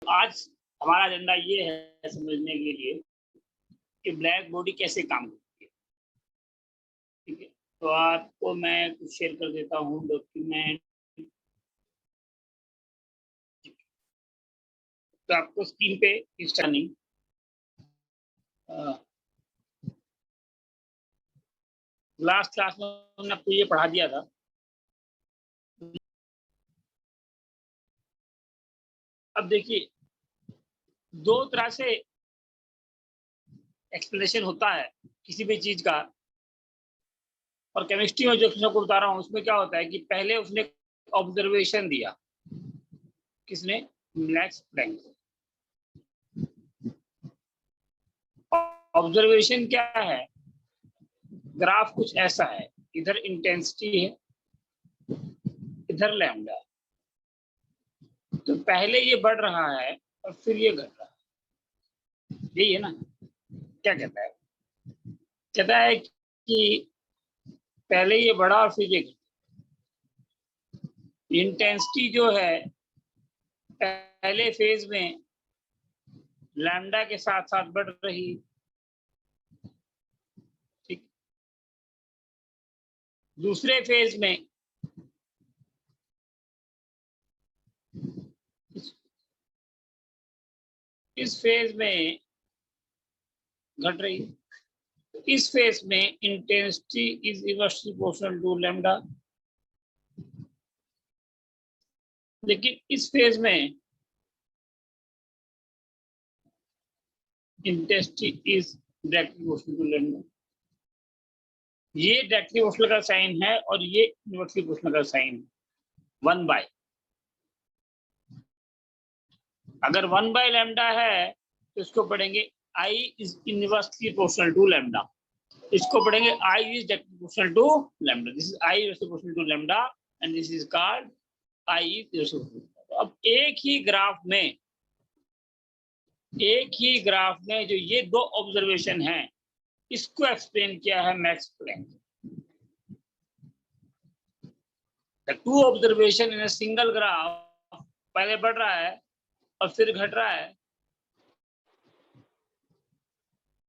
आज हमारा एजेंडा ये है समझने के लिए कि ब्लैक बॉडी कैसे काम करती है। ठीक है, तो आपको मैं कुछ शेयर कर देता हूँ डॉक्यूमेंट। तो आपको स्क्रीन पे इंस्टा नहीं, लास्ट क्लास में हमने आपको ये पढ़ा दिया था। अब देखिए, दो तरह से एक्सप्लेनेशन होता है किसी भी चीज का, और केमिस्ट्री में जो को बता रहा हूँ उसमें क्या होता है कि पहले उसने ऑब्जर्वेशन दिया। किसने? Max Planck. ऑब्जर्वेशन क्या है? ग्राफ कुछ ऐसा है, इधर इंटेंसिटी है, इधर लैम्डा। तो पहले ये बढ़ रहा है और फिर ये घट रहा है, यही है ना? क्या कहता है? कहता है कि पहले ये बढ़ा और फिर ये घटा। इंटेंसिटी जो है पहले फेज में लैम्डा के साथ साथ बढ़ रही, ठीक। दूसरे फेज में इस फेज में घट रही। इस फेज में intensity is inversely proportional to lambda, लेकिन इस फेज में intensity is directly proportional to lambda. ये डायरेक्टली प्रोपोर्शनल का साइन है और ये इनवर्सली प्रोपोर्शनल का साइन है। 1/, अगर 1/, लैम्डा है तो इसको पढ़ेंगे I is inversely proportional to lambda. इसको पढ़ेंगे I is directly proportional to lambda. This is I is proportional to lambda and this is called I is. अब एक ही ग्राफ में जो ये दो ऑब्जर्वेशन हैं, इसको एक्सप्लेन किया है Max Planck. The two observation in a single graph, पहले बढ़ रहा है और फिर घट रहा है,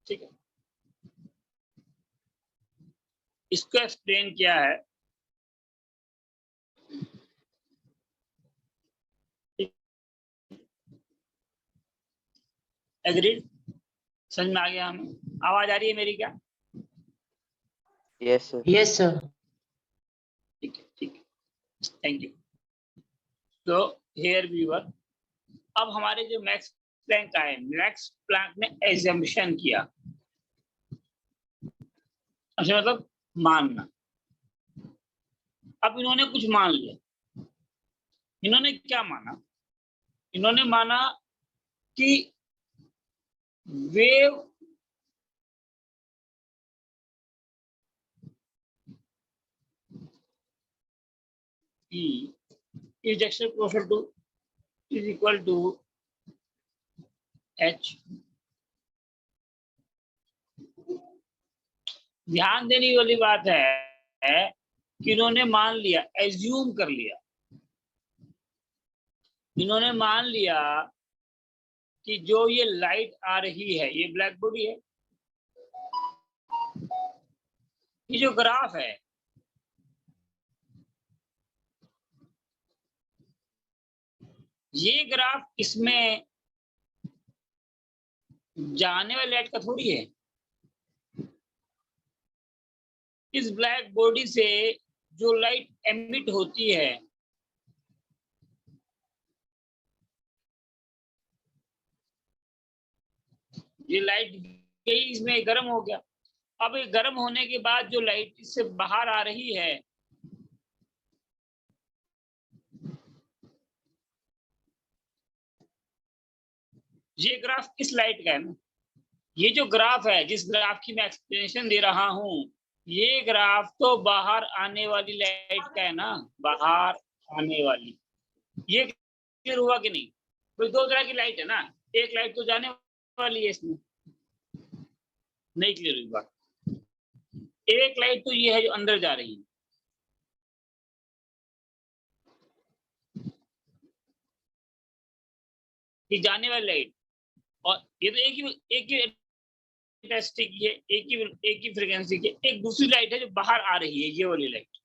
ठीक है। इसको एक्सप्लेन किया है, एग्रीड? समझ में आ गया हमें? आवाज आ रही है मेरी क्या? Yes sir. Yes sir. ठीक है, ठीक है, थैंक यू। तो हियर व्यूअर, अब हमारे जो मैक्स प्लैंक आए, मैक्स प्लैंक ने एजम्पशन किया। अच्छा, मतलब मानना। अब इन्होंने कुछ मान लिया। इन्होंने क्या माना? इन्होंने माना कि wave E is directly proportional to is equal to H। ध्यान देने वाली बात है कि इन्होंने मान लिया, एज्यूम कर लिया, इन्होंने मान लिया कि जो ये लाइट आ रही है ये ब्लैक बॉडी है। ये जो ग्राफ है, ये ग्राफ इसमें जाने वाली लाइट का थोड़ी है। इस ब्लैक बॉडी से जो लाइट एमिट होती है, ये लाइट गई, इसमें गर्म हो गया। अब ये गर्म होने के बाद जो लाइट इससे बाहर आ रही है, ये ग्राफ किस लाइट का है ना? ये जो ग्राफ है, जिस ग्राफ की मैं एक्सप्लेनेशन दे रहा हूं, ये ग्राफ तो बाहर आने वाली लाइट का है ना, बाहर आने वाली। ये क्लियर हुआ कि नहीं? कोई दो तरह की लाइट है ना, एक लाइट तो जाने वाली है इसमें, नहीं क्लियर हुई बात? एक लाइट तो ये है जो अंदर जा रही है। कि जाने वाली लाइट, और ये तो एक ही इंटेंसिटी की है, एक ही फ्रीक्वेंसी की। एक दूसरी लाइट है जो बाहर आ रही है, ये वाली लाइट।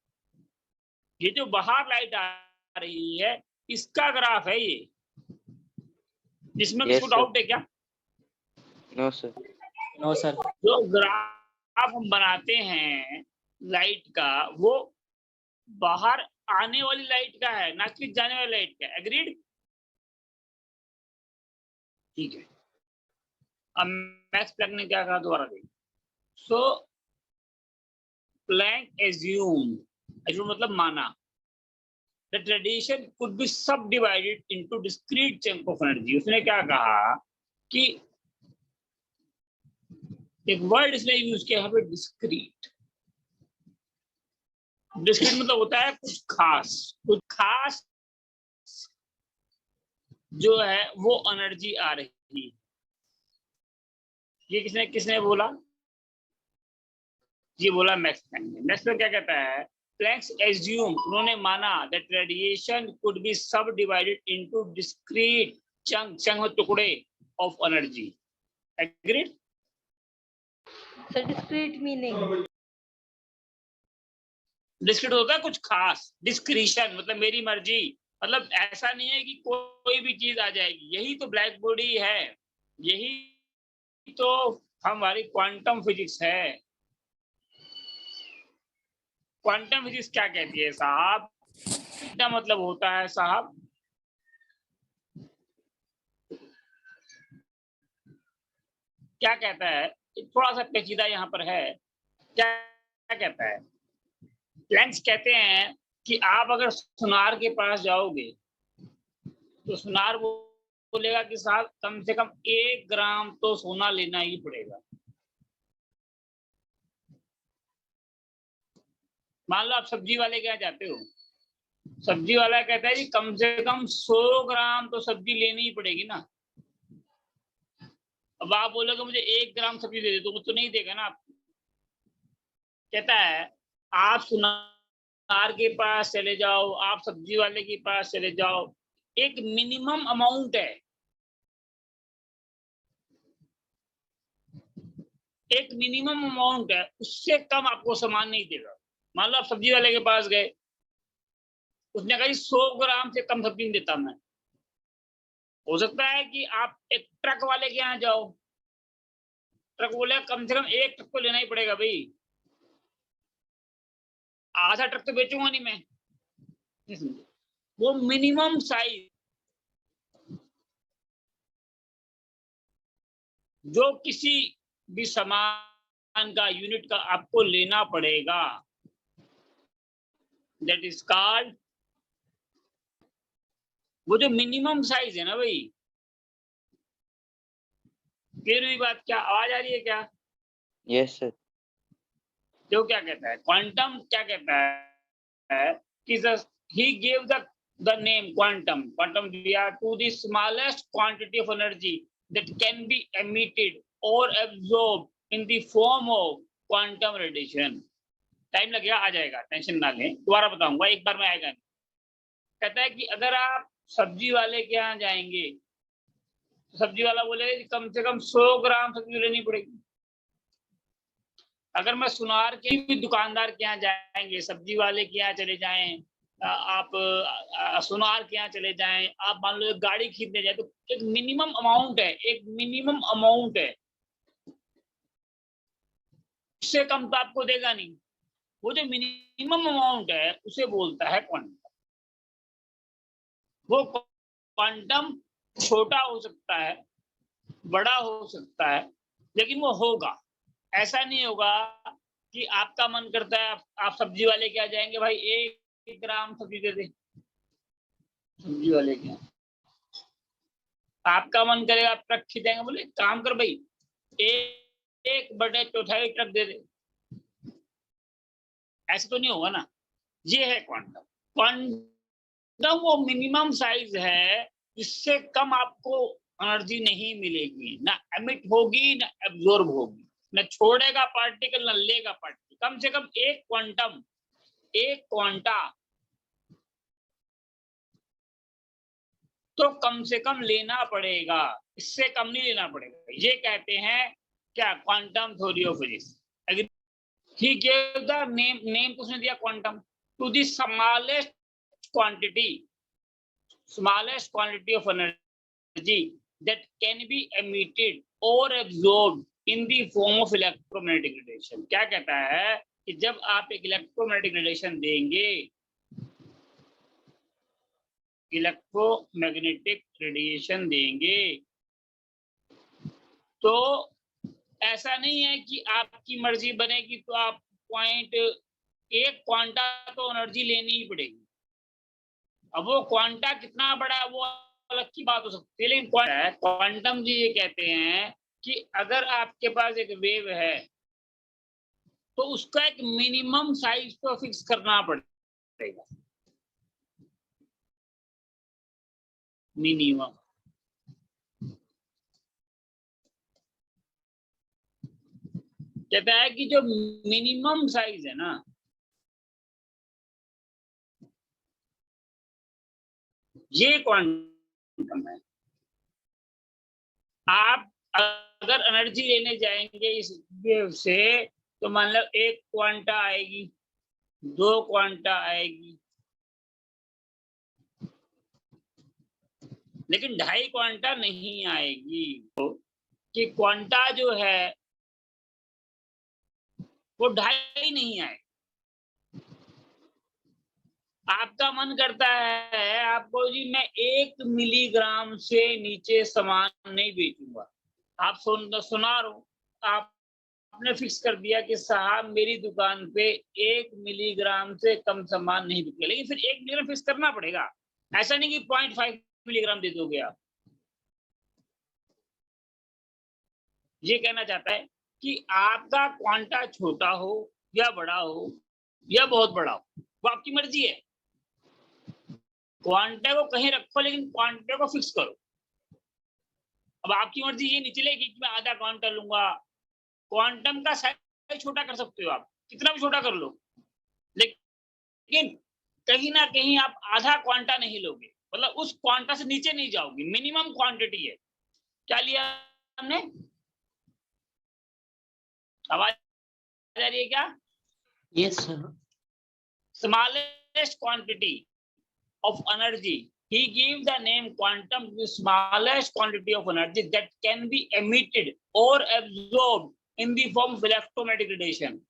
ये जो बाहर लाइट आ रही है, इसका ग्राफ है ये। इसमें Yes, किसको sir. डाउट है क्या? No, sir. No sir. जो ग्राफ हम बनाते हैं लाइट का, वो बाहर आने वाली लाइट का है, ना कि जाने वाली लाइट का। एग्रीड? ठीक है। अब मैक्स प्लैंक ने क्या कहा, दोबारा देखिए। सो प्लैंक एज्यूम मतलब माना, द ट्रेडिशन कुड बी सब divided into discrete chunk of energy. उसने क्या कहा कि एक वर्ड इसने यूज किया है, डिस्क्रीट। डिस्क्रीट मतलब होता है कुछ खास जो है वो एनर्जी आ रही है। ये किसने बोला? ये बोला मैक्स प्लैंक ने। मैक्स प्लैंक क्या कहता है? प्लैंक्स एज्यूम, उन्होंने माना, दैट रेडिएशन कुड बी सब डिवाइडेड इनटू डिस्क्रीट चंक टुकड़े of energy. Agreed? Sir discrete meaning? Discrete होता है कुछ खास। डिस्क्रीशन मतलब मेरी मर्जी, मतलब ऐसा नहीं है कि कोई भी चीज आ जाएगी। यही तो ब्लैक बॉडी है, यही तो हमारी क्वांटम फिजिक्स है। क्वांटम फिजिक्स क्या कहती है साहब? क्या मतलब होता है साहब? क्या कहता है? थोड़ा सा पेचीदा यहाँ पर है। क्या कहता है? प्लैंक्स कहते हैं कि आप अगर सुनार के पास जाओगे तो सुनार बोलेगा कि साहब कम से कम 1 ग्राम तो सोना लेना ही पड़ेगा। मान लो आप सब्जी वाले के यहाँ जाते हो, सब्जी वाला कहता है कि कम से कम 100 ग्राम तो सब्जी लेनी ही पड़ेगी ना। अब आप बोलोगे मुझे 1 ग्राम सब्जी दे दे, तो वो तो नहीं देगा ना आपको। कहता है आप सुनार के पास चले जाओ, आप सब्जी वाले के पास चले जाओ, एक मिनिमम अमाउंट है, एक मिनिमम अमाउंट है, उससे कम आपको सामान नहीं देगा। मान लो आप सब्जी वाले के पास गए, उसने कहा 100 ग्राम से कम सब्जी नहीं देता मैं। हो सकता है कि आप एक ट्रक वाले के यहाँ जाओ, ट्रक बोले कम से कम 1 ट्रक तो लेना ही पड़ेगा भाई, आधा ट्रक तो बेचूंगा नहीं मैं। वो मिनिमम साइज जो किसी भी सामान का यूनिट का आपको लेना पड़ेगा, दैट इज कॉल्ड, वो जो मिनिमम साइज है ना भाई। क्लियर हुई बात? क्या आवाज आ रही है क्या? Yes, sir. जो क्या कहता है क्वांटम, क्या कहता है कि he gave the name quantum दिया to the smallest quantity of energy that can be emitted or absorbed in the form of quantum radiation। Time लगेगा, आ जाएगा, टेंशन ना लें, दोबारा बताऊंगा, एक बार में आएगा नहीं। कहता है कि अगर आप सब्जी वाले के यहाँ जाएंगे, सब्जी वाला बोलेगा कम से कम 100 ग्राम सब्जी लेनी पड़ेगी। अगर मैं सुनार के भी दुकानदार के यहाँ जाएंगे, सब्जी वाले के यहाँ चले जाएं, आप सुनार के यहाँ चले जाएं, आप मान लो एक गाड़ी खरीदने जाए, तो एक मिनिमम अमाउंट है, एक मिनिमम अमाउंट है, इससे कम तो आपको देगा नहीं। वो जो मिनिमम अमाउंट है उसे बोलता है क्वांटम। वो क्वांटम छोटा हो सकता है, बड़ा हो सकता है, लेकिन वो होगा। ऐसा नहीं होगा कि आपका मन करता है आप सब्जी वाले क्या जाएंगे, भाई 1 ग्राम सब्जी दे दे, सब्जी वाले क्या, आपका मन करेगा आप ट्रक खींचेंगे, बोले काम कर भाई 1/4 ट्रक दे दे। ऐसा तो नहीं होगा ना। ये है क्वांटम। क्वांटम वो मिनिमम साइज है जिससे कम आपको एनर्जी नहीं मिलेगी, ना एमिट होगी ना एब्जॉर्ब होगी, न छोड़ेगा पार्टिकल न लेगा पार्टिकल। कम से कम एक क्वांटम, एक क्वांटा तो कम से कम लेना पड़ेगा, इससे कम नहीं लेना पड़ेगा। ये कहते हैं क्या, quantum theory of physics. He gave the name किसने दिया, quantum, to the smallest quantity of energy that can be emitted or absorbed in the form of electromagnetic radiation। क्या कहता है कि जब आप एक इलेक्ट्रोमैग्नेटिक रेडिएशन देंगे, इलेक्ट्रोमैग्नेटिक रेडिएशन देंगे, तो ऐसा नहीं है कि आपकी मर्जी बनेगी तो आप एक क्वांटा तो एनर्जी लेनी ही पड़ेगी। अब वो क्वांटा कितना बड़ा है वो अलग की बात हो सकती है, लेकिन क्वांटम जी ये कहते हैं कि अगर आपके पास एक वेव है तो उसका एक मिनिमम साइज तो फिक्स करना पड़ेगा, मिनिमम। कहता है कि जो मिनिमम साइज है ना, ये क्वांटम है। आप अगर एनर्जी लेने जाएंगे इस वेव से तो मान लो 1 क्वांटा आएगी, 2 क्वांटा आएगी, लेकिन 2.5 क्वांटा नहीं आएगी। कि क्वांटा जो है वो 2.5 नहीं आए। आपका मन करता है आपको जी मैं 1 मिलीग्राम से नीचे सामान नहीं बेचूंगा, आप सुना रहे हो, आपने फिक्स कर दिया कि साहब मेरी दुकान पे 1 मिलीग्राम से कम सामान नहीं बिकेगा, लेकिन फिर 1 मिलीग्राम फिक्स करना पड़ेगा। ऐसा नहीं कि 0.5 मिलीग्राम दे दोगे आप। ये कहना चाहता है कि आपका क्वांटा छोटा हो या बड़ा हो या बहुत बड़ा हो, वो आपकी मर्जी है। क्वांटे को कहीं रखो लेकिन क्वांटे को फिक्स करो। अब आपकी मर्जी ये नहीं चलेगी कि मैं आधा क्वांटम लूंगा। क्वांटम का साइज छोटा कर सकते हो आप, कितना भी छोटा कर लो, लेकिन कहीं ना कहीं आप आधा क्वांटा नहीं लोगे, मतलब उस क्वांटा से नीचे नहीं जाओगे, मिनिमम क्वांटिटी है। क्या लिया हमने, आवाज आ रही है क्या? Yes sir. Smallest quantity of energy, he gave the name quantum to the smallest quantity of energy that can be emitted or absorbed in the form of electromagnetic radiation।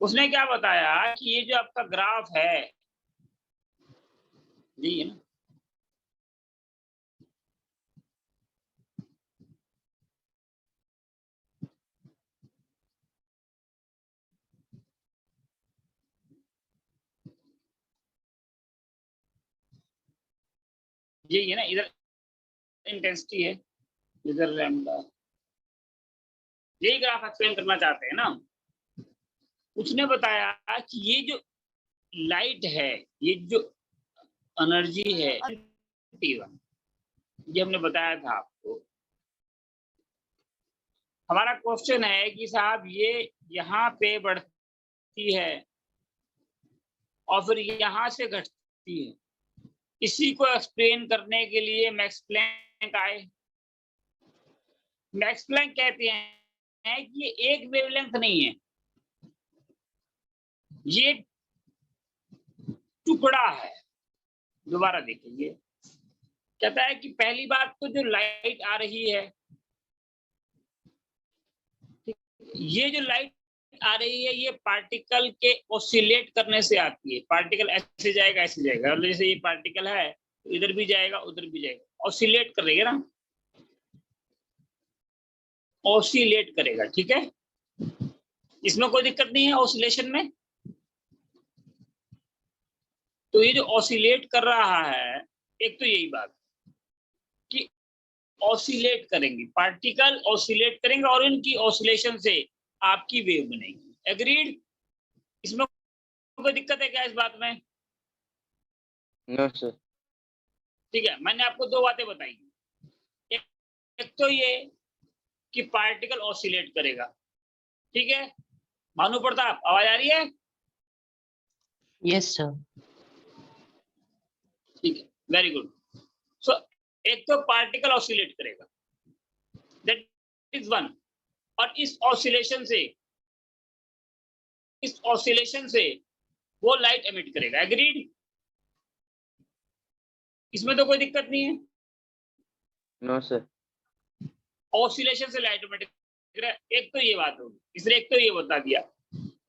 उसने क्या बताया कि ये जो आपका ग्राफ है जी है ना, ये है ना, इधर इंटेंसिटी है, इधर लैम्डा, यही ग्राफ एक्सप्लेन करना चाहते हैं ना। उसने बताया कि ये जो लाइट है, ये जो एनर्जी है T1, ये हमने बताया था आपको। हमारा क्वेश्चन है कि साहब ये यहाँ पे बढ़ती है और फिर यहाँ से घटती है, इसी को एक्सप्लेन करने के लिए मैक्स प्लैंक आए। मैक्स प्लैंक कहते हैं कि ये एक वेवलेंथ नहीं है, ये टुकड़ा है। दोबारा देखिए, कहता है कि पहली बात तो जो लाइट आ रही है, ये जो लाइट आ रही है ये पार्टिकल के ऑसिलेट करने से आती है। पार्टिकल ऐसे जाएगा ऐसे जाएगा, और जैसे ये पार्टिकल है तो इधर भी जाएगा उधर भी जाएगा, ऑसिलेट करेगा ना, ऑसिलेट करेगा, ठीक है, इसमें कोई दिक्कत नहीं है ऑसिलेशन में। तो ये जो ऑसिलेट कर रहा है, एक तो यही बात कि ऑसिलेट करेंगे, पार्टिकल ऑसिलेट करेंगे और इनकी ऑसिलेशन से आपकी वेव बनेगी। एग्रीड? इसमें कोई दिक्कत है क्या इस बात में? No sir. ठीक है, मैंने आपको 2 बातें बताई। एक तो ये कि पार्टिकल ऑसिलेट करेगा, ठीक है। भानु प्रताप, आवाज आ रही है? Yes sir. ठीक है, वेरी गुड। सो एक तो पार्टिकल ऑसिलेट करेगा, दैट इज वन, और इस ऑसिलेशन से वो लाइट एमिट करेगा। एग्रीड? इसमें तो कोई दिक्कत नहीं है। No sir. ऑसिलेशन से लाइट एमिट करेगा, एक तो ये बात होगी। इसने एक तो ये बता दिया,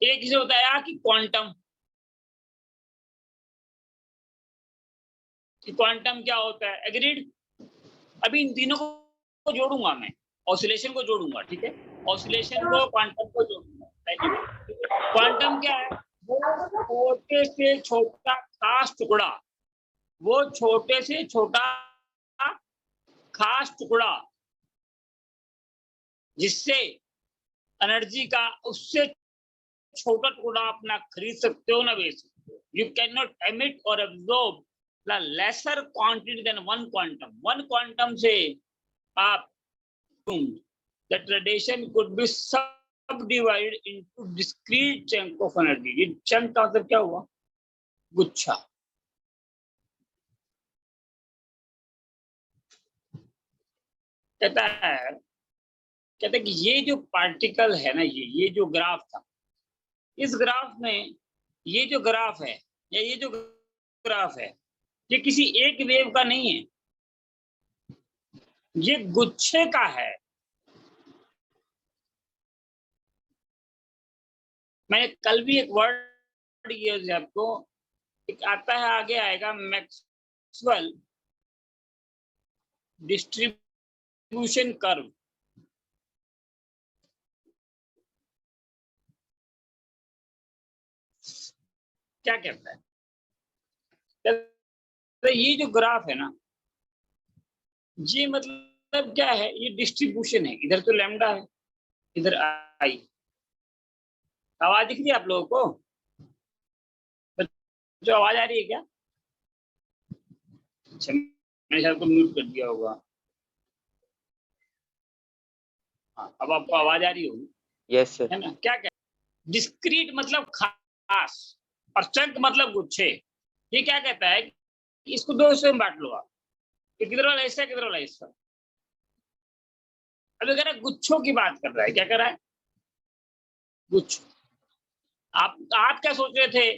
एक इसे बताया कि क्वांटम क्या होता है। एग्रीड? अभी इन तीनों को जोड़ूंगा मैं, ऑसिलेशन को जोड़ूंगा, ठीक है, ऑसिलेशन को क्वांटम को जोड़ूंगा। क्वांटम क्या है? वो छोटे से छोटा खास टुकड़ा, वो छोटे से छोटा खास टुकड़ा जिससे एनर्जी का उससे छोटा टुकड़ा अपना खरीद सकते हो ना बेच सकते हो। You can not emit or absorb the lesser quantity than one quantum. One quantum से आप that radiation could be subdivided into discrete chunk of energy। ये chunk का मतलब क्या हुआ? गुच्छा। कहता है कि ये जो पार्टिकल है ना, ये जो ग्राफ था, इस ग्राफ में ये जो ग्राफ है या ये जो ग्राफ है, ये किसी एक वेव का नहीं है, ये गुच्छे का है। मैंने कल भी एक वर्ड दिया आपको, एक आता है, आगे आएगा, मैक्सवेल डिस्ट्रीब्यूशन कर्व। क्या कहता है? तो ये जो ग्राफ है ना, ये मतलब क्या है? ये डिस्ट्रीब्यूशन है। इधर तो लैम्डा है, इधर आई। आवाज दिख रही है आप लोगों को? जो आवाज आ रही है क्या? अच्छा, मैंने शायद को म्यूट कर दिया होगा। हाँ, अब आपको आवाज आ रही होगी। Yes sir. है ना? क्या डिस्क्रीट मतलब खास, और चंक मतलब गुच्छे। ये क्या कहता है? इसको दो हिस्सों में बांट लो आप, किधर वाला हिस्सा, किधर वाला हिस्सा। अभी कह रहा है गुच्छों की बात कर रहा है। क्या कर रहा है? गुच्छ। आप क्या सोच रहे थे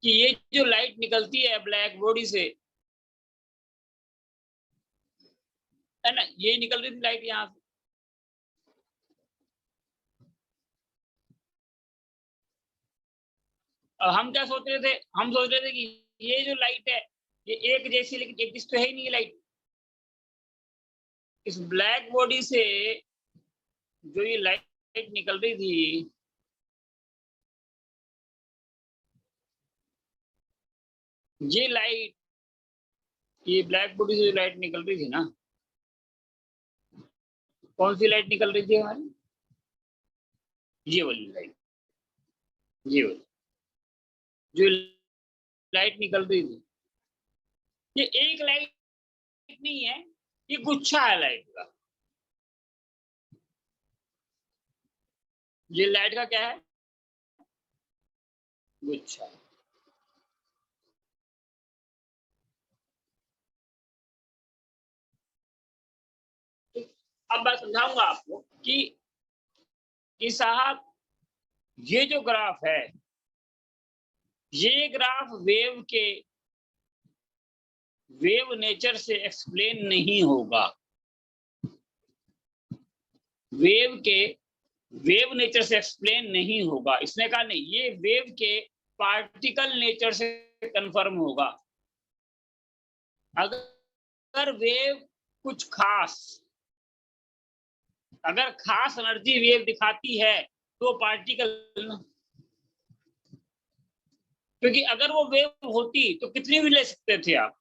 कि ये जो लाइट निकलती है ब्लैक बॉडी से, है ना, ये निकल रही थी लाइट यहाँ से, और हम क्या सोच रहे थे? हम सोच रहे थे कि ये जो लाइट है ये एक जैसी, लेकिन एक तो है ही नहीं लाइट। इस ब्लैक बॉडी से जो ये लाइट निकल रही थी, ये लाइट, ये ब्लैक बॉडी से जो लाइट निकल रही थी ना, कौन सी लाइट निकल रही थी हमारी? ये वाली लाइट, ये वाली जो लाइट निकल रही थी, ये एक लाइट नहीं है, ये गुच्छा है लाइट का। ये लाइट का क्या है? गुच्छा। अब मैं समझाऊंगा आपको कि साहब ये जो ग्राफ है, ये ग्राफ वेव नेचर से एक्सप्लेन नहीं होगा। वेव नेचर से एक्सप्लेन नहीं होगा। इसने कहा नहीं, ये वेव के पार्टिकल नेचर से कंफर्म होगा। अगर वेव कुछ खास, अगर खास एनर्जी वेव दिखाती है तो पार्टिकल, क्योंकि अगर वो वेव होती तो कितनी भी ले सकते थे आप।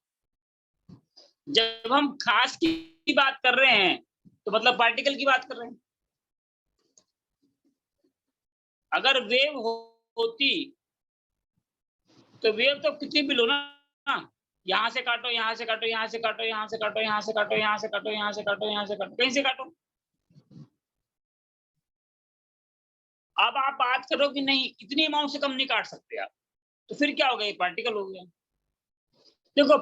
जब हम खास की बात कर रहे हैं तो मतलब पार्टिकल की बात कर रहे हैं। अगर वेव होती तो वेव तो कितनी भी लो ना, यहां से काटो, यहां से काटो, यहां से काटो, यहां से काटो, यहां से काटो, यहां से काटो, यहां से काटो, यहां से काटो, कहीं से काटो। अब आप बात करो कि नहीं, इतनी अमाउंट से कम नहीं काट सकते आप, तो फिर क्या हो गया? ये पार्टिकल हो गया। देखो,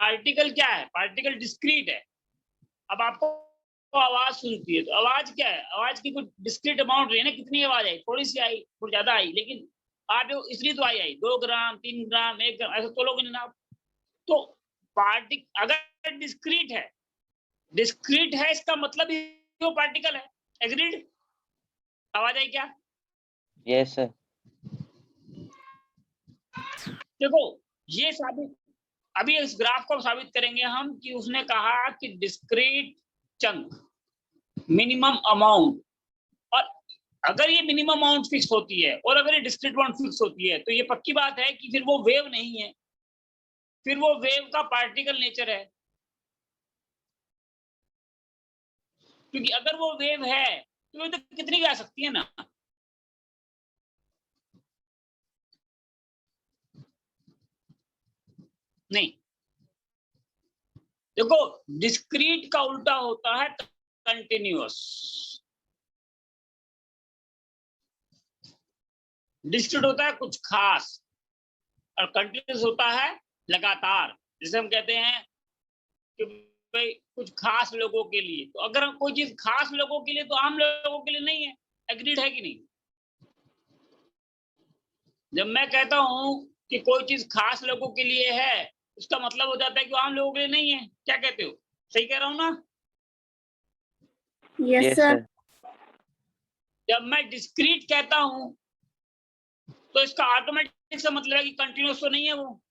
पार्टिकल क्या है? पार्टिकल डिस्क्रीट है। अब आपको आवाज सुनती है तो आवाज क्या है? आवाज की कुछ डिस्क्रीट अमाउंट रही है ना, कितनी आवाज आई, थोड़ी सी आई, थोड़ी ज्यादा आई, लेकिन आप इसलिए तो आई 2 ग्राम 3 ग्राम 1 ग्राम ऐसा तोलोगे ना आप। तो अगर डिस्क्रीट है इसका मतलब ही वो पार्टिकल है। एग्रीड? आवाज आई क्या? Yes sir. देखो ये साबित, अभी इस ग्राफ को साबित करेंगे हम कि उसने कहा कि डिस्क्रीट चंक, मिनिमम अमाउंट, और अगर ये मिनिमम अमाउंट फिक्स होती है और अगर ये डिस्क्रीट अमाउंट फिक्स होती है तो ये पक्की बात है कि फिर वो वेव नहीं है, फिर वो वेव का पार्टिकल नेचर है। क्योंकि अगर वो वेव है तो वो तो कितनी भी आ सकती है ना। नहीं, देखो डिस्क्रीट का उल्टा होता है कंटिन्यूअस। डिस्क्रीट होता है कुछ खास और कंटिन्यूअस होता है लगातार। जैसे हम कहते हैं कि भाई कुछ खास लोगों के लिए, तो अगर कोई चीज खास लोगों के लिए तो आम लोगों के लिए नहीं है। एग्रीड है कि नहीं? जब मैं कहता हूं कि कोई चीज खास लोगों के लिए है, उसका मतलब हो जाता है कि आम लोगों के लिए नहीं है। क्या कहते हो? सही कह रहा हूं ना? Yes, sir. जब मैं डिस्क्रीट कहता हूं तो इसका ऑटोमेटिक से मतलब है कि कंटिन्यूअस तो नहीं है वो,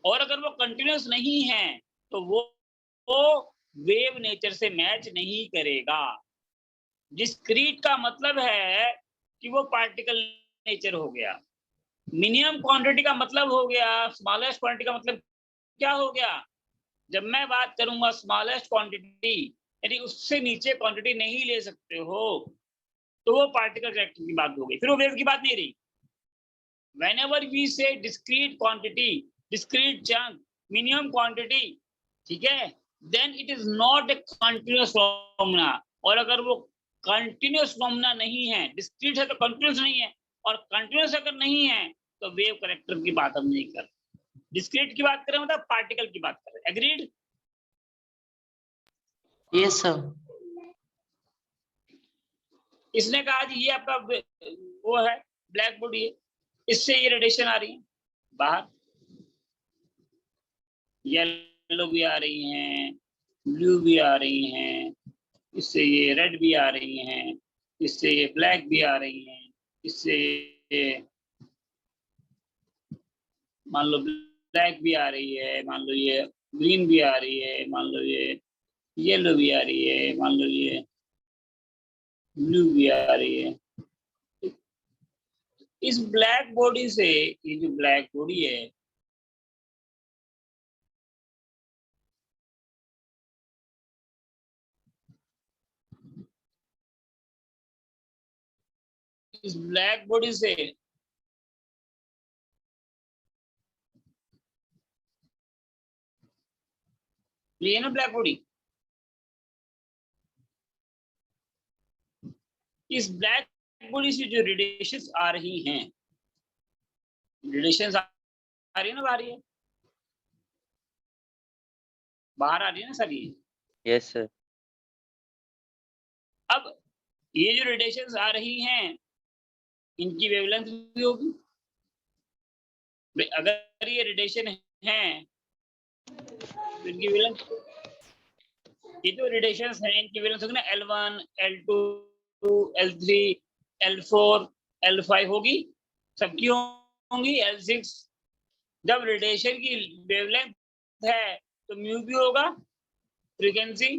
और अगर वो कंटिन्यूअस नहीं है तो वो वेव नेचर से मैच नहीं करेगा। डिस्क्रीट का मतलब है कि वो पार्टिकल नेचर हो गया। मिनिमम क्वांटिटी का मतलब हो गया, स्मॉलेस्ट क्वांटिटी का मतलब क्या हो गया? जब मैं बात करूंगा स्मॉलेस्ट क्वांटिटी, यानी उससे नीचे क्वांटिटी नहीं ले सकते हो, तो वो पार्टिकल कैरेक्टर की बात हो गई, फिर वो वेव की बात नहीं रही। whenever we say discrete quantity, discrete chunk, minimum quantity, ठीक है, then it is not a continuous phenomena। और अगर वो continuous phenomena नहीं है, discrete है तो continuous नहीं है, और continuous अगर नहीं है तो वेव करेक्टर की बात हम नहीं कर रहे। डिस्क्रीट की बात करें मतलब पार्टिकल की बात करें। एग्रीड? Yes sir. इसने कहा जी ये आपका वो है ब्लैक बॉडी है, इससे ये रेडिएशन आ रही है बाहर, येलो भी आ रही हैं, ब्लू भी आ रही हैं, इससे ये रेड भी आ रही हैं, इससे ये ब्लैक भी आ रही हैं, इससे ये मान लो ब्लैक भी आ रही है, मान लो ये ग्रीन भी आ रही है, मान लो ये येलो भी आ रही है, मान लो ये ब्लू भी आ रही है। इस ब्लैक बॉडी से, ये जो ब्लैक बॉडी है, इस ब्लैक बॉडी से ये ना ब्लैक बॉडी, इस ब्लैक बॉडी से जो रेडिएशंस आ रही हैं, रेडिएशंस आ रही है ना, बाहर है, बाहर आ रही है ना सर ये। Yes sir. अब ये जो रेडिएशंस आ रही हैं इनकी वेवलेंथ भी होगी। अगर ये रेडिएशन है तो इनकी वेवलेंथ, ये जो रेडिएशंस हैं इनकी वेवलेंथ होगी ना L1 L2 L3 L4 L5 होगी, सबकी होंगी L6। जब रेडिएशन की वेवलेंथ है तो म्यू भी होगा, फ्रीक्वेंसी।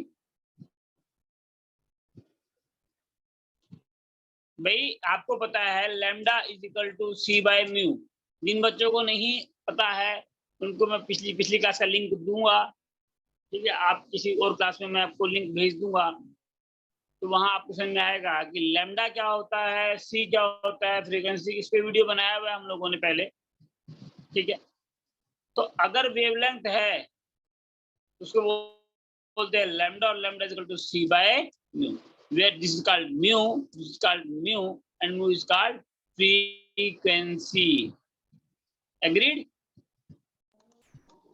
भाई आपको पता है lambda is equal to C by mu. जिन बच्चों को नहीं पता है उनको मैं पिछली क्लास का लिंक दूंगा, ठीक है, आप किसी और क्लास में मैं आपको लिंक भेज दूंगा, तो वहां आपको समझ में आएगा कि लैम्डा क्या होता है, सी क्या होता है, फ्रीक्वेंसी। इस पे वीडियो बनाया हुआ है हम लोगों ने पहले, ठीक है। तो अगर वेवलेंथ है तो उसको बोलते हैं लैम्डा, और lambda is equal to C by mu, where this is called mu, this is called mu, and mu is called frequency. Agreed?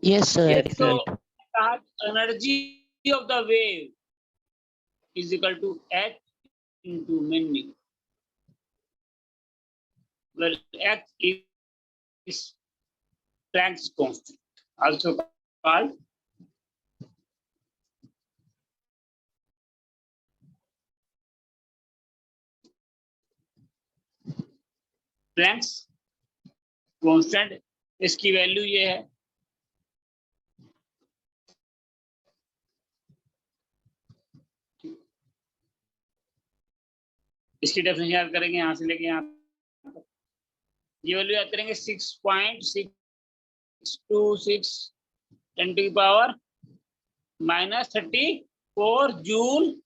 Yes, sir. So Excellent. energy of the wave is equal to h into many, where h is Planck's constant, also called Planck's constant. इसकी value ये है, इसकी definition याद करेंगे यहाँ से लेके यहाँ तक। ये वैल्यू याद करेंगे 6.626 10 to the power -34 जूल।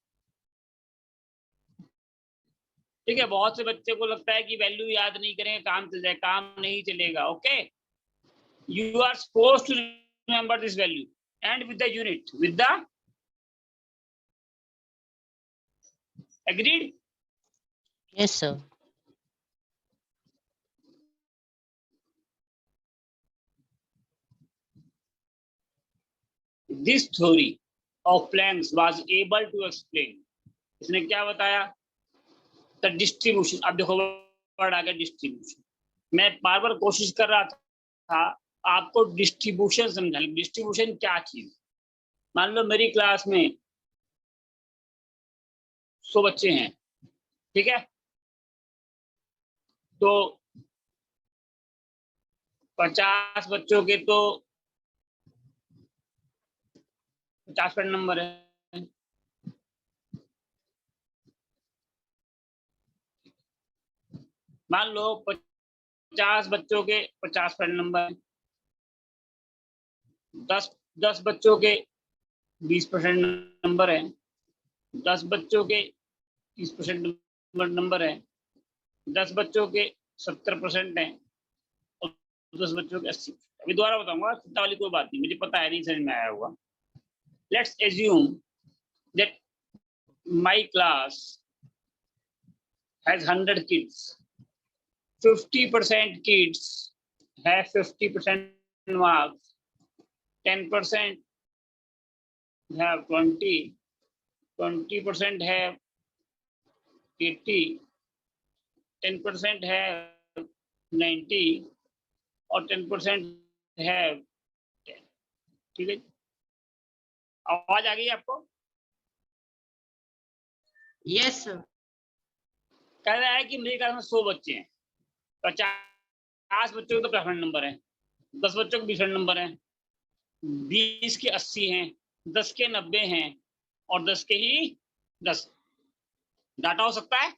ठीक है, बहुत से बच्चे को लगता है कि वैल्यू याद नहीं करेंगे काम चल जाए, काम नहीं चलेगा। Okay, you are supposed to remember this value and with the unit, with the agreed. Yes, sir. This theory of Planck's was able to explain, इसने क्या बताया, द डिस्ट्रीब्यूशन। अब देखो वर्ड आ गया डिस्ट्रीब्यूशन। मैं बार बार कोशिश कर रहा था आपको डिस्ट्रीब्यूशन समझाने। डिस्ट्रीब्यूशन क्या चीज, मान लो मेरी क्लास में 100 बच्चे हैं, ठीक है, तो 50 बच्चों के तो 50 नंबर है, मान लो 50 बच्चों के 50 नंबर है, 10 बच्चों के 20% नंबर है, 10 बच्चों के 30% नंबर है, 10 बच्चों के 70% है और 10 बच्चों के 80%। अभी दोबारा बताऊंगा, चिंता वाली कोई बात नहीं, मुझे पता है, नहीं समझ में आया होगा। Let's assume that my class has 100 kids, 50% kids have 50% marks, 10% have 20, 20% have 80, 10% have 90 और 10% have 10। ठीक है, आवाज आ गई आपको? Yes, sir. कह रहा है कि मेरे क्लास में 100 बच्चे हैं, 50 बच्चों के तो 50 नंबर है, 10 बच्चों के 20 नंबर है, 20 के 80 हैं, 10 के 90 हैं और 10 के ही 10। डाटा हो सकता है?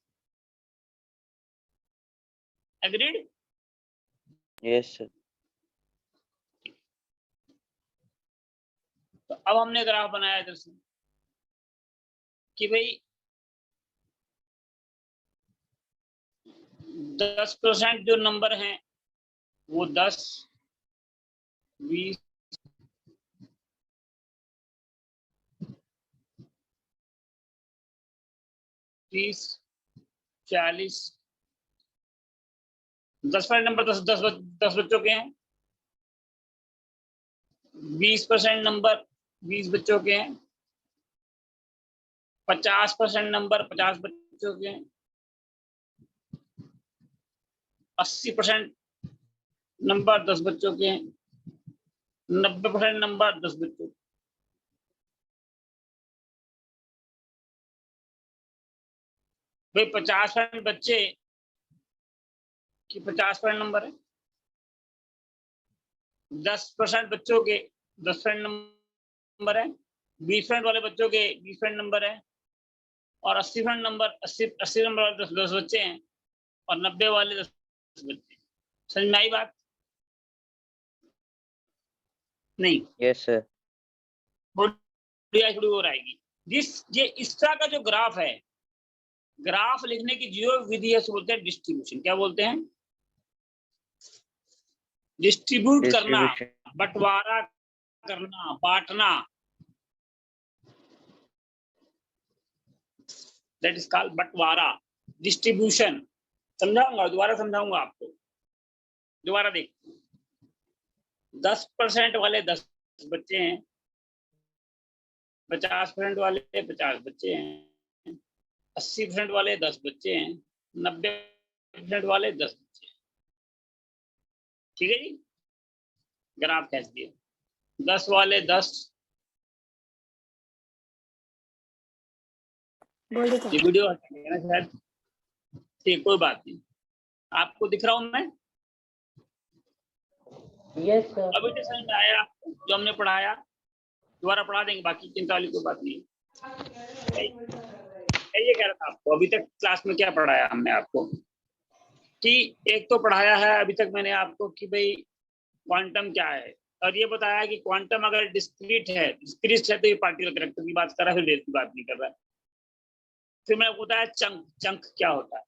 एग्रीड? Yes, sir. तो अब हमने ग्राफ बनाया इधर से कि भाई 10% जो नंबर हैं वो 10, 20, 30, 40, 10% नंबर 10 बच्चों के हैं, 20% नंबर 20 बच्चों के हैं, 50% नंबर 50 बच्चों के हैं, 80% नंबर 10 बच्चों के हैं, 90% नंबर 10 बच्चों। भाई 50% बच्चे कि 50% नंबर है, 10% बच्चों के 10% नंबर है, 20% वाले बच्चों के 20% नंबर है और 80% नंबर 80 नंबर वाले 10 बच्चे हैं और 90 वाले 10 बच्चे। समझ में आई बात? नहीं? Yes, sir. थोड़ी और आएगी। ये इस तरह का जो ग्राफ है, ग्राफ लिखने की जो विधि है बोलते हैं डिस्ट्रीब्यूशन। क्या बोलते हैं? डिस्ट्रीब्यूट करना, Distribution. बंटवारा करना, बांटना, दैट इज कॉल्ड बंटवारा, डिस्ट्रीब्यूशन। समझाऊंगा, दोबारा समझाऊंगा आपको, दोबारा देख। 10% वाले 10 बच्चे हैं, 50% वाले 50 बच्चे हैं, 80% वाले 10 बच्चे हैं, 90% वाले 10 बच्चे हैं। ठीक है जी, ग्राफ खींच दिए, 10 वाले 10, ये वीडियो हटेंगे ना शायद, ठीक कोई बात नहीं, आपको दिख रहा हूं मैं? Yes sir. अभी तो समझ में आया आपको जो हमने पढ़ाया? दोबारा पढ़ा देंगे, बाकी चिंता वाली कोई बात नहीं है। ये कह रहा था आपको, अभी तक क्लास में क्या पढ़ाया हमने आपको कि एक तो पढ़ाया है अभी तक मैंने आपको कि भाई क्वांटम क्या है, और ये बताया कि क्वांटम अगर डिस्क्रीट है तो ये पार्टिकल करैक्टर की बात कर रहा है, फिर वेव की बात नहीं कर रहा है। फिर मैंने बताया चंक, चंक क्या होता है।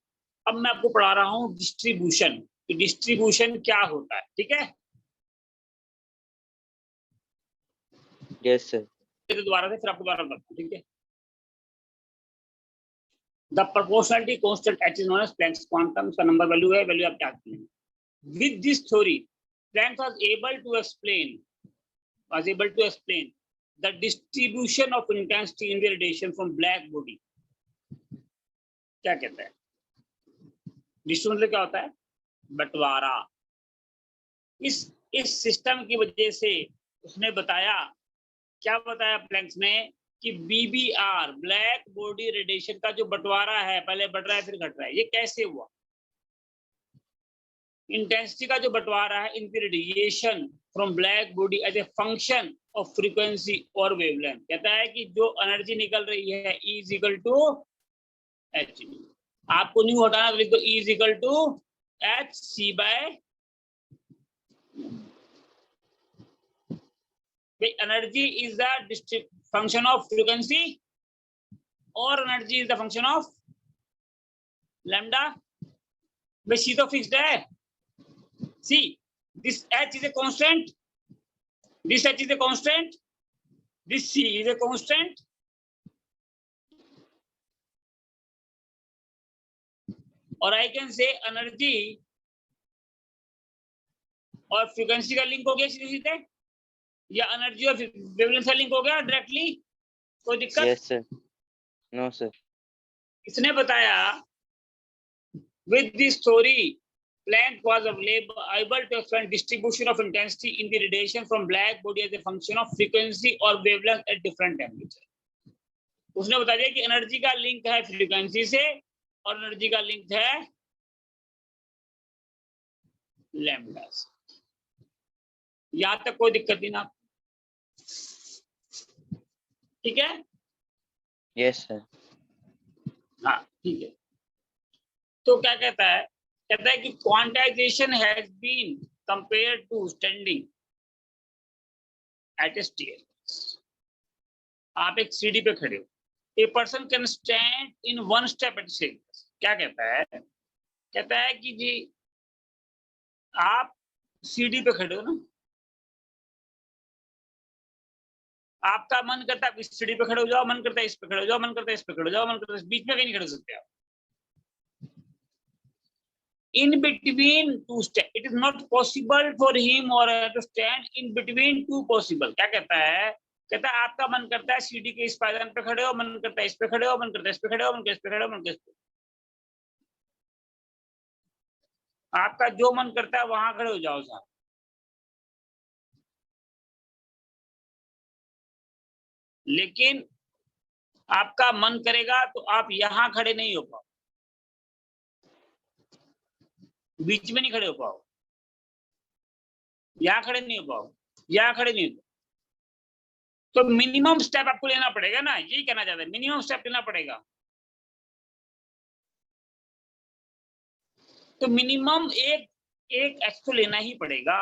अब मैं आपको पढ़ा रहा हूँ डिस्ट्रीब्यूशन, कि डिस्ट्रीब्यूशन क्या होता है। ठीक है, यस सर। दोबारा से फिर आपको दोबारा बताता हूँ। ठीक है, the proportionality constant H is known as Planck's quantum, का नंबर वैल्यू है, वैल्यू आप क्या करते हैं। With this theory, Planck was able to explain the distribution of intensity in the radiation from black body. क्या कहता है डिस्ट्रीब्यूशन, मतलब क्या होता है? बंटवारा। इस सिस्टम की वजह से उसने बताया, क्या बताया प्लैंक्स ने, कि BBR ब्लैक बॉडी रेडिएशन का जो बंटवारा है, पहले बढ़ रहा है फिर घट रहा है, ये कैसे हुआ? इंटेंसिटी का जो बंटवारा है in radiation from black body as a function of frequency और वेवलेंथ। कहता है कि जो एनर्जी निकल रही है E is equal to H। आपको न्यू हटाना तो लिख दो E is equal to HC by energy is the function of frequency और energy is the function of lambda. भाई C तो फिक्स्ड है, See, this H is a constant, this H is a constant, this C is a constant, और I can say energy और frequency का link हो गया सीधे सीधे, या एनर्जी और वेवलेंथ का लिंक हो गया डायरेक्टली, कोई दिक्कत? Yes sir. No sir. इसने बताया with this theory Planck was able to explain distribution of intensity in the radiation from black body as a function of frequency or wavelength at different temperature. उसने बता दिया कि energy का link है frequency से और एनर्जी का link है लैम्डा से। यहां तक कोई दिक्कत नहीं ना? ठीक है, यस सर। हाँ ठीक है। तो क्या कहता है, कहता है कि quantization has been compared to standing at a staircase. आप एक सीढ़ी पे खड़े हो, a person can stand in one step at staircase. क्या कहता है, कहता है कि जी आप सीढ़ी पे खड़े हो ना, आपका मन करता है इस सीढ़ी पे खड़े हो जाओ, मन करता है इस पे खड़े हो जाओ, मन करता है इस पे खड़े हो जाओ, मन करता है बीच में कहीं नहीं खड़े हो सकते आप। In between two steps, it is not possible for him or her to stand in between two possible। क्या कहता है, कहता है आपका मन करता है सीढ़ी के इस पायदान पे खड़े हो, मन करता है इस पे खड़े हो, मन करता है इस पे खड़े हो, मन करता है इस पे खड़े हो, मन करता है इस पे, आपका जो मन करता है वहां खड़े हो जाओ साहब। लेकिन आपका मन करेगा तो आप यहां खड़े नहीं हो पाओ, बीच में नहीं खड़े हो पाओ, यहां खड़े नहीं हो पाओ, यहां खड़े नहीं हो पाओ। तो मिनिमम स्टेप आपको लेना पड़ेगा ना, यही कहना चाहता है, मिनिमम स्टेप लेना पड़ेगा। तो मिनिमम एक एक्स लेना ही पड़ेगा।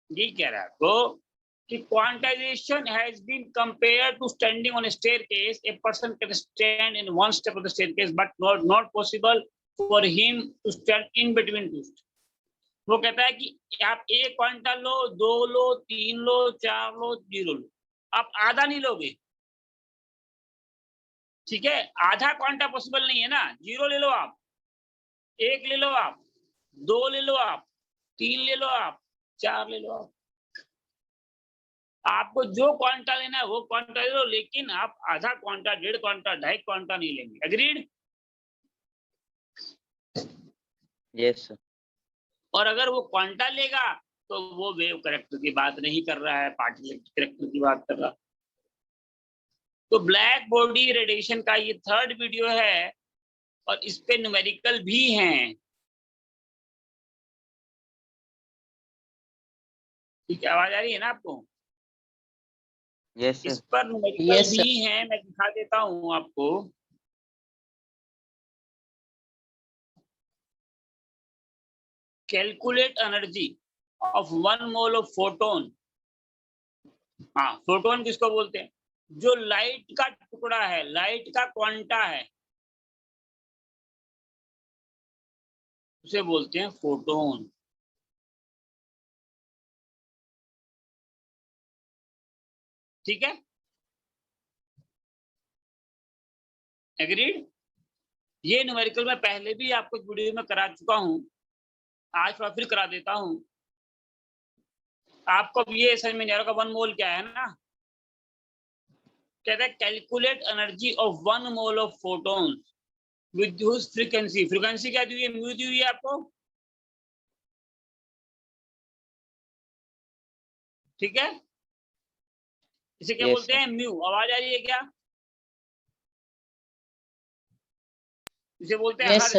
यही कह रहा है तो कि quantization has been compared to standing on a staircase. A person can stand in one step of the staircase, but not possible for him to stand in between two steps. वो कहता है कि आप एक क्वांटा लो, 2 लो, 3 लो, 4 लो, 0 लो, आप आधा नहीं लोगे। ठीक है, आधा क्वांटा पॉसिबल नहीं है ना। 0 ले लो आप, 1 ले लो आप, 2 ले लो आप, 3 ले लो आप, 4 ले लो आप। आपको जो क्वांटा लेना है वो क्वांटा ले लो, लेकिन आप आधा क्वांटा, 1.5 क्वांटा, 2.5 क्वांटा नहीं लेंगे। एग्रीड? Yes sir. और अगर वो क्वांटा लेगा तो वो वेव करेक्टर की बात नहीं कर रहा है, पार्टिकल करेक्टर की बात कर रहा। तो ब्लैक बॉडी रेडिएशन का ये 3rd वीडियो है और इस पे न्यूमेरिकल भी हैं। ठीक है, आवाज आ रही है ना आपको? यस इस सर। पर न्यूमेरिकल भी हैं, मैं दिखा देता हूं आपको। Calculate energy of 1 mole of photon. हाँ, फोटोन किसको बोलते हैं? जो लाइट का टुकड़ा है, लाइट का क्वांटा है, उसे बोलते हैं फोटोन। ठीक है, एग्रीड? ये न्यूमेरिकल मैं पहले भी आपको वीडियो में करा चुका हूं, आज थोड़ा फिर करा देता हूं। आपको अब ये समझ में नहीं आ रहा 1 मोल क्या है ना। कहता है calculate energy of 1 mole of photon with whose frequency. Frequency क्या दी हुई है? म्यू दी हुई है आपको। ठीक है, इसे क्या यस बोलते सर। हैं? म्यू। आवाज आ रही है क्या? इसे बोलते हैं हर्ट्ज।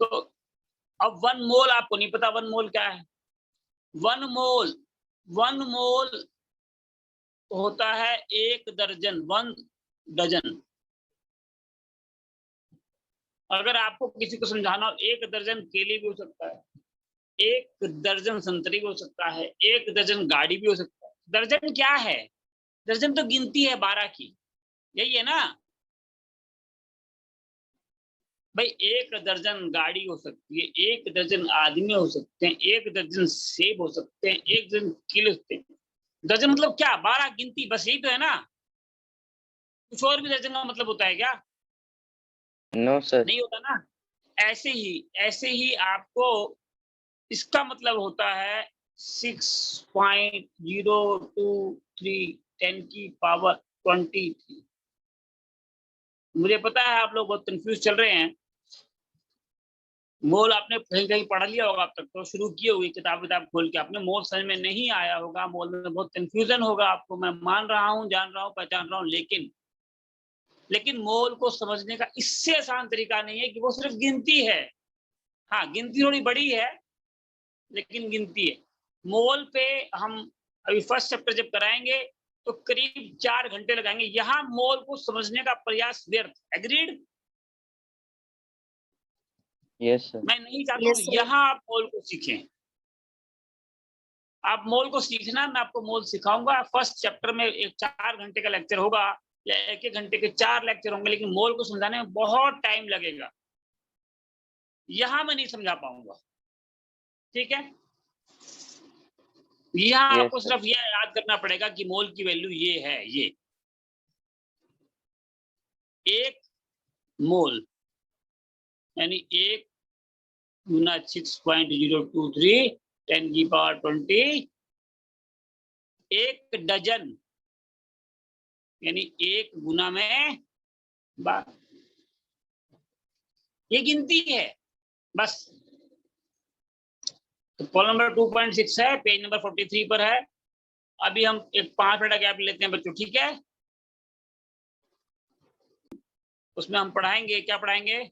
तो अब 1 मोल आपको नहीं पता 1 मोल क्या है। 1 मोल होता है 1 दर्जन, 1 डजन। अगर आपको किसी को समझाना हो, 1 दर्जन केले भी हो सकता है, 1 दर्जन संतरी भी हो सकता है, 1 दर्जन गाड़ी भी हो सकता है। दर्जन क्या है? दर्जन तो गिनती है 12 की, यही है ना भाई। 1 दर्जन गाड़ी हो सकती है, 1 दर्जन आदमी हो सकते हैं, 1 दर्जन सेब हो सकते हैं, 1 दर्जन केले हो सकते हैं। दर्जन मतलब क्या? 12 गिनती, बस यही तो है ना। कुछ और भी दर्जन का मतलब होता है क्या? No sir. नहीं होता ना। ऐसे ही आपको इसका मतलब होता है 6.023 10 की पावर 23। मुझे पता है आप लोग बहुत कंफ्यूज चल रहे हैं। मोल आपने कहीं कहीं पढ़ लिया होगा, अब तक तो शुरू किए हुई किताब खोल के आपने। मोल समझ में नहीं आया होगा, मोल में बहुत कंफ्यूजन होगा आपको, मैं मान रहा हूँ, जान रहा हूँ, पहचान रहा हूँ। लेकिन मोल को समझने का इससे आसान तरीका नहीं है कि वो सिर्फ गिनती है। हाँ, गिनती थोड़ी बड़ी है लेकिन गिनती है। मोल पे हम अभी फर्स्ट चैप्टर जब कराएंगे तो करीब 4 घंटे लगाएंगे। यहाँ मोल को समझने का प्रयास व्यर्थ। एग्रीड? Yes sir. मैं नहीं चाहता हूँ यहाँ आप मोल को सीखें। आप मोल को सीखना, मैं आपको मोल सिखाऊंगा। फर्स्ट चैप्टर में 4 घंटे का लेक्चर होगा या 1-1 घंटे के 4 लेक्चर होंगे, लेकिन मोल को समझाने में बहुत टाइम लगेगा। यहाँ मैं नहीं समझा पाऊंगा। ठीक है, यहाँ यस आपको सर। सिर्फ यह याद करना पड़ेगा कि मोल की वैल्यू ये है। ये 1 मोल यानी 1 गुना 6.023 10 की पावर 20। 1 डजन यानी 1 गुना में 12। ये गिनती है बस। तो कॉलम नंबर 2.6 है, पेज नंबर 43 पर है। अभी हम एक 5 मिनट का गैप लेते हैं बच्चों, ठीक है? उसमें हम पढ़ाएंगे, क्या पढ़ाएंगे?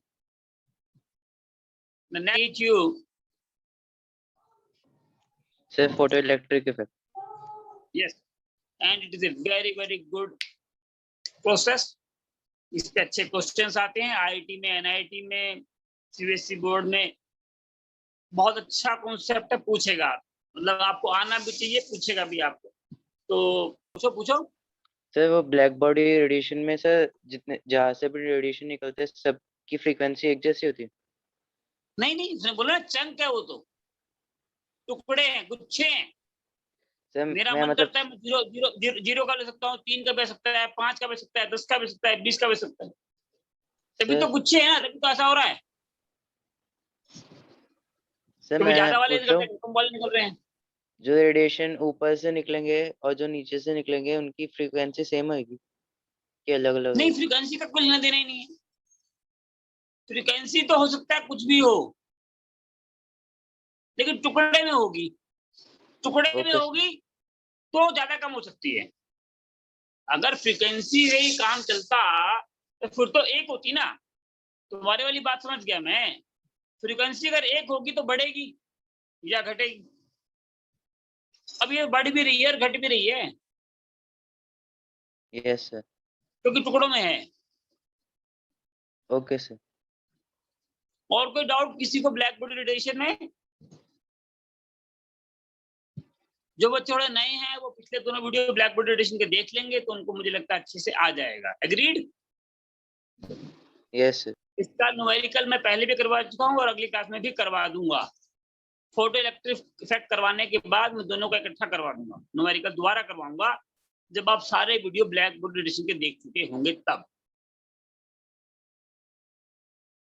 Teach you sir photo electric effect. Yes, and it is a very very good process. इस पे अच्छे क्वेश्चंस आते हैं आईआईटी में, एनआईटी में, सीबीएसई बोर्ड में। बहुत अच्छा कॉन्सेप्ट है, पूछेगा। मतलब आपको आना भी चाहिए, पूछेगा भी आपको। तो पूछो पूछो। सर वो ब्लैक बॉडी रेडिएशन में सर जितने जहाँ से भी रेडिएशन निकलते हैं सबकी फ्रीक्वेंसी एक जैसी होती है? नहीं नहीं, उसने बोला चंक है, वो तो टुकड़े हैं, गुच्छे हैं। सर मेरा मैं मन मतलब करता है मैं 0 का ले सकता हूँ, 3 का ले सकता है, 5 का ले सकता है, 10 का ले सकता है, 20 का ले सकता है। तभी तो सर गुच्छे हैं ना, तभी तो ऐसा हो रहा है। सर क्योंकि मैं ज्यादा वाले पूछ रहा निकल हूँ, रहे हैं, कम वाले निकल रहे हैं। जो रेडिएशन ऊपर से निकलेंगे और जो नीचे से निकलेंगे उनकी फ्रीक्वेंसी सेम होगी कि अलग अलग नहीं, होगी? फ्रीक्वेंसी का कोई लेना देना ही नहीं है। फ्रीक्वेंसी तो हो सकता है कुछ भी हो, लेकिन टुकड़े में होगी। टुकड़े में ओके सर। होगी तो ज्यादा कम हो सकती है। अगर फ्रीक्वेंसी से ही काम चलता तो फिर तो एक होती ना। तुम्हारे वाली बात समझ गया मैं। फ्रीक्वेंसी अगर एक होगी तो बढ़ेगी या घटेगी। अब ये बढ़ भी रही है और घट भी रही है यस सर। क्योंकि टुकड़ों में है। Okay sir. और कोई डाउट किसी को ब्लैक बॉडी रेडिएशन में? जो बच्चे थोड़े नए हैं वो पिछले दोनों वीडियो ब्लैक बॉडी रेडिएशन के देख लेंगे तो उनको मुझे लगता है अच्छे से आ जाएगा। एग्रीड? Yes sir. इसका न्यूमेरिकल मैं पहले भी करवा चुका हूँ और अगली क्लास में भी करवा दूंगा। फोटो इलेक्ट्रिक इफेक्ट करवाने के बाद मैं दोनों का इकट्ठा करवा दूंगा। न्यूमेरिकल दोबारा करवाऊंगा जब आप सारे वीडियो ब्लैक बॉडी रेडिएशन के देख चुके होंगे तब।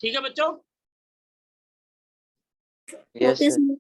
ठीक है बच्चों? Yes sir.